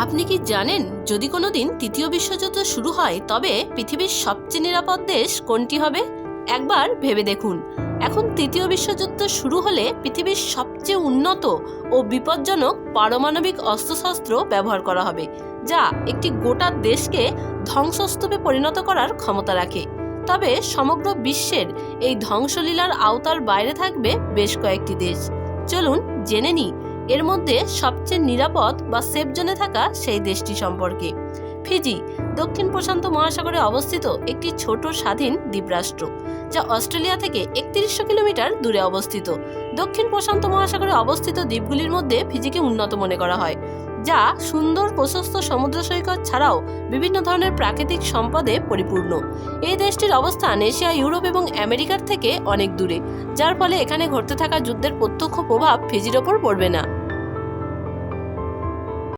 আপনি কি জানেন, যদি কোনোদিন তৃতীয় বিশ্বযুদ্ধ শুরু হয় তবে পৃথিবীর সবচেয়ে নিরাপদ দেশ কোনটি হবে? একবার ভেবে দেখুন। এখন তৃতীয় বিশ্বযুদ্ধ শুরু হলে পৃথিবীর সবচেয়ে উন্নত ও বিপজ্জনক পারমাণবিক অস্ত্রশস্ত্র ব্যবহার করা হবে, যা একটি গোটা দেশকে ধ্বংসস্তূপে পরিণত করার ক্ষমতা রাখে। তবে সমগ্র বিশ্বের এই ধ্বংসলীলার আওতার বাইরে থাকবে বেশ কয়েকটি দেশ। চলুন জেনে নিই এর মধ্যে সবচেয়ে নিরাপদ বা সেফ জোনে থাকা সেই দেশটি সম্পর্কে। ফিজি দক্ষিণ প্রশান্ত মহাসাগরে অবস্থিত একটি ছোট স্বাধীন দ্বীপরাষ্ট্র, যা অস্ট্রেলিয়া থেকে 3100 কিলোমিটার দূরে অবস্থিত। দক্ষিণ প্রশান্ত মহাসাগরে অবস্থিত দ্বীপগুলির মধ্যে ফিজিকে উন্নত মনে করা হয়, যা সুন্দর প্রশস্ত সমুদ্র সৈকত ছাড়াও বিভিন্ন ধরনের প্রাকৃতিক সম্পদে পরিপূর্ণ। এই দেশটির অবস্থান এশিয়া, ইউরোপ এবং আমেরিকার থেকে অনেক দূরে, যার ফলে এখানে ঘটতে থাকা যুদ্ধের প্রত্যক্ষ প্রভাব ফিজির ওপর পড়বে না।